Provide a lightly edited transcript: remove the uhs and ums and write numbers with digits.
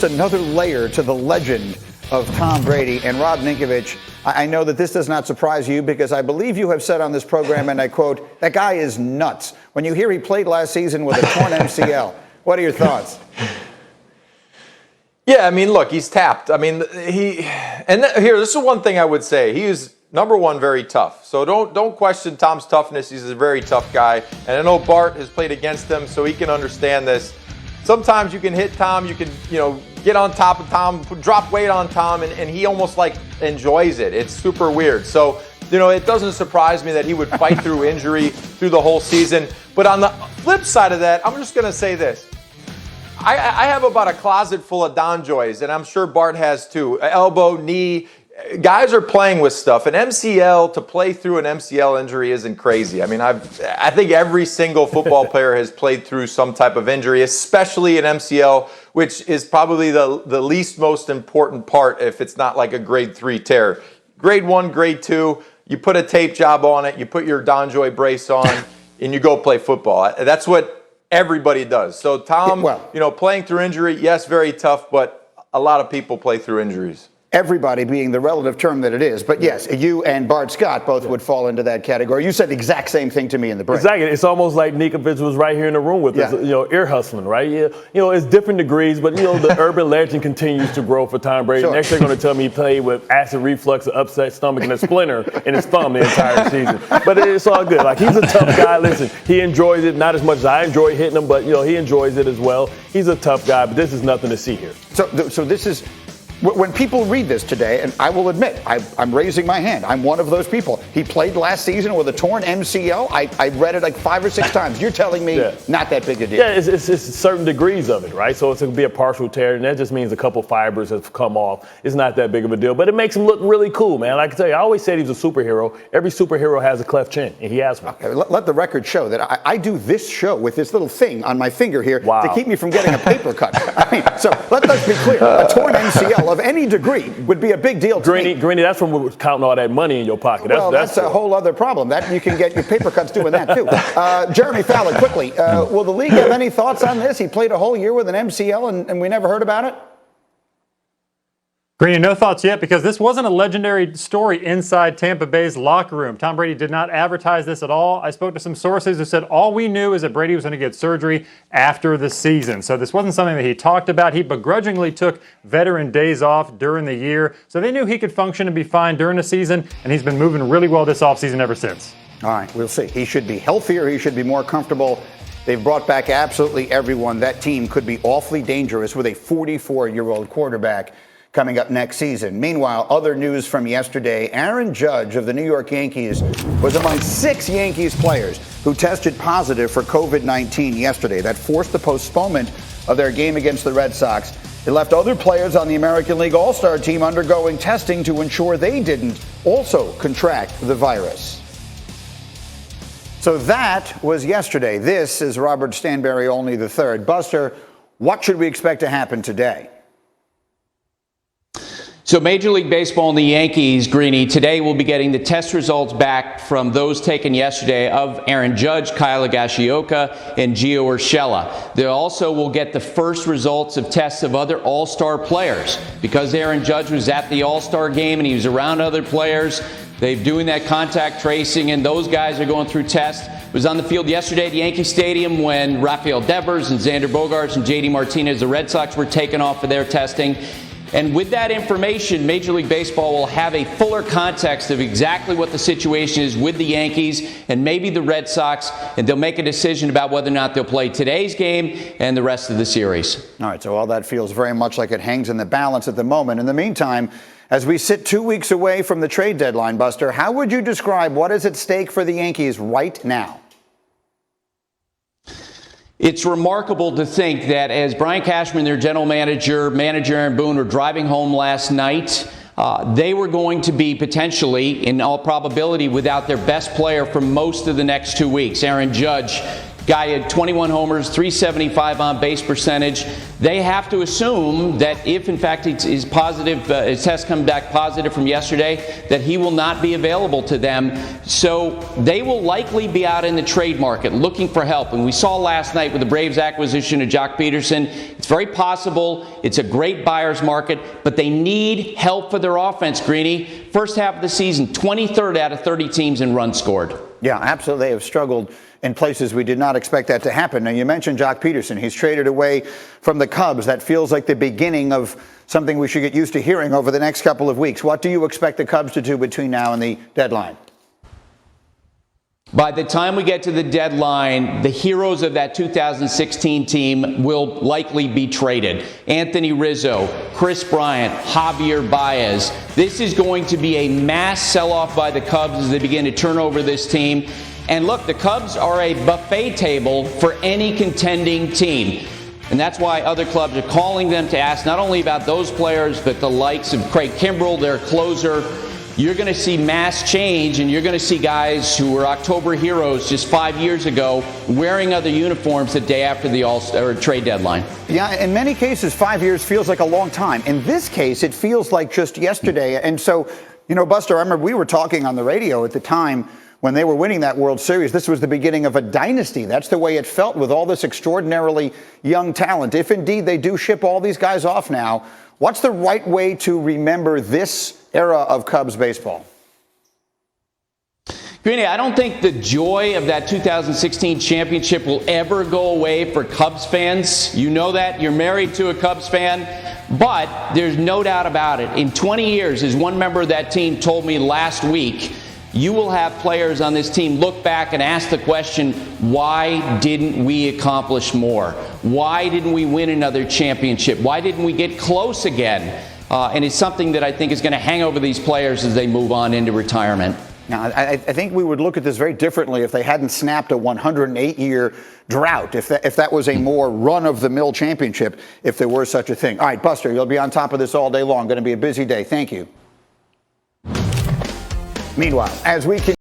just another layer to the legend of Tom Brady. And Rob Ninkovich, I know that this does not surprise you because I believe you have said on this program, and I quote, that guy is nuts. When you hear he played last season with a torn MCL, what are your thoughts? Yeah, I mean, look, he's tapped. I mean, here, this is one thing I would say. He is, number one, very tough. So don't question Tom's toughness. He's a very tough guy. And I know Bart has played against him, so he can understand this. Sometimes you can hit Tom, you can, get on top of Tom, drop weight on Tom, and he almost like enjoys it. It's super weird. So, it doesn't surprise me that he would fight through injury through the whole season. But on the flip side of that, I'm just going to say this. I have about a closet full of Don Joys, and I'm sure Bart has too. Elbow, knee. Guys are playing with stuff. An MCL, to play through an MCL injury isn't crazy. I mean, I think every single football player has played through some type of injury, especially an MCL, which is probably the least most important part if it's not like a grade 3 tear. Grade 1, grade 2, you put a tape job on it, you put your Don Joy brace on, and you go play football. That's what everybody does. So Tom, playing through injury, yes, very tough, but a lot of people play through injuries. Everybody being the relative term that it is. But yes, you and Bart Scott both would fall into that category. You said the exact same thing to me in the break. Exactly. It's almost like Ninkovich was right here in the room with us, ear hustling, right? It's different degrees, but, the urban legend continues to grow for Tom Brady. Sure. Next they're going to tell me he played with acid reflux, an upset stomach, and a splinter in his thumb the entire season. But it's all good. Like, he's a tough guy. Listen, he enjoys it, not as much as I enjoy hitting him, but, he enjoys it as well. He's a tough guy, but this is nothing to see here. So this is... When people read this today, and I will admit, I'm raising my hand. I'm one of those people. He played last season with a torn MCL. I read it like 5 or 6 times. You're telling me not that big a deal. Yeah, it's certain degrees of it, right? So it's going to be a partial tear, and that just means a couple fibers have come off. It's not that big of a deal, but it makes him look really cool, man. Like I tell you, I always said he's a superhero. Every superhero has a cleft chin, and he has one. Okay, let the record show that I do this show with this little thing on my finger here to keep me from getting a paper cut. I mean, so let's be clear. A torn MCL of any degree would be a big deal to me. Greeny, that's from we're counting all that money in your pocket. That's a whole other problem. That you can get your paper cuts doing that too. Jeremy Fowler, quickly, will the league have any thoughts on this? He played a whole year with an MCL and we never heard about it? Greeny, no thoughts yet because this wasn't a legendary story inside Tampa Bay's locker room. Tom Brady did not advertise this at all. I spoke to some sources who said all we knew is that Brady was going to get surgery after the season. So this wasn't something that he talked about. He begrudgingly took veteran days off during the year. So they knew he could function and be fine during the season, and he's been moving really well this offseason ever since. All right, we'll see. He should be healthier. He should be more comfortable. They've brought back absolutely everyone. That team could be awfully dangerous with a 44-year-old quarterback coming up next season. Meanwhile, other news from yesterday, Aaron Judge of the New York Yankees was among 6 Yankees players who tested positive for COVID-19 yesterday. That forced the postponement of their game against the Red Sox. It left other players on the American League All-Star team undergoing testing to ensure they didn't also contract the virus. So that was yesterday. This is Robert Stanberry only III. Buster, what should we expect to happen today? So Major League Baseball and the Yankees, Greeny, today will be getting the test results back from those taken yesterday of Aaron Judge, Kyle Higashioka, and Gio Urshela. They also will get the first results of tests of other All-Star players. Because Aaron Judge was at the All-Star game and he was around other players, they're doing that contact tracing, and those guys are going through tests. Was on the field yesterday at Yankee Stadium when Rafael Devers and Xander Bogaerts and J.D. Martinez, the Red Sox, were taken off for their testing. And with that information, Major League Baseball will have a fuller context of exactly what the situation is with the Yankees and maybe the Red Sox, and they'll make a decision about whether or not they'll play today's game and the rest of the series. All right, so all that feels very much like it hangs in the balance at the moment. In the meantime, as we sit 2 weeks away from the trade deadline, Buster, how would you describe what is at stake for the Yankees right now? It's remarkable to think that as Brian Cashman, their general manager Aaron Boone were driving home last night, they were going to be potentially, in all probability, without their best player for most of the next 2 weeks. Aaron Judge, guy had 21 homers, 375 on base percentage. they have to assume that if, in fact, his test comes back positive from yesterday, that he will not be available to them. So they will likely be out in the trade market looking for help. And we saw last night with the Braves acquisition of Jock Peterson, it's very possible. It's a great buyer's market, but they need help for their offense, Greeny. First half of the season, 23rd out of 30 teams in runs scored. Yeah, absolutely. They have struggled in places we did not expect that to happen. Now, you mentioned Jock Peterson. He's traded away from the Cubs. That feels like the beginning of something we should get used to hearing over the next couple of weeks. What do you expect the Cubs to do between now and the deadline? By the time we get to the deadline, the heroes of that 2016 team will likely be traded. Anthony Rizzo, Chris Bryant, Javier Baez. This is going to be a mass sell-off by the Cubs as they begin to turn over this team. And look, the Cubs are a buffet table for any contending team. And that's why other clubs are calling them to ask not only about those players, but the likes of Craig Kimbrell, their closer. You're going to see mass change, and you're going to see guys who were October heroes just 5 years ago wearing other uniforms the day after the All-Star trade deadline. Yeah, in many cases, 5 years feels like a long time. In this case, it feels like just yesterday. And so, you know, Buster, I remember we were talking on the radio at the time when they were winning that World Series. This was the beginning of a dynasty. That's the way it felt with all this extraordinarily young talent. If indeed they do ship all these guys off now, what's the right way to remember this era of Cubs baseball? Greeny, I don't think the joy of that 2016 championship will ever go away for Cubs fans. You know that. You're married to a Cubs fan. But there's no doubt about it. In 20 years, as one member of that team told me last week, you will have players on this team look back and ask the question, why didn't we accomplish more? Why didn't we win another championship? Why didn't we get close again? And it's something that I think is going to hang over these players as they move on into retirement. Now, I think we would look at this very differently if they hadn't snapped a 108-year drought, if that was a more run-of-the-mill championship, if there were such a thing. All right, Buster, you'll be on top of this all day long. Going to be a busy day. Thank you. Meanwhile, as we continue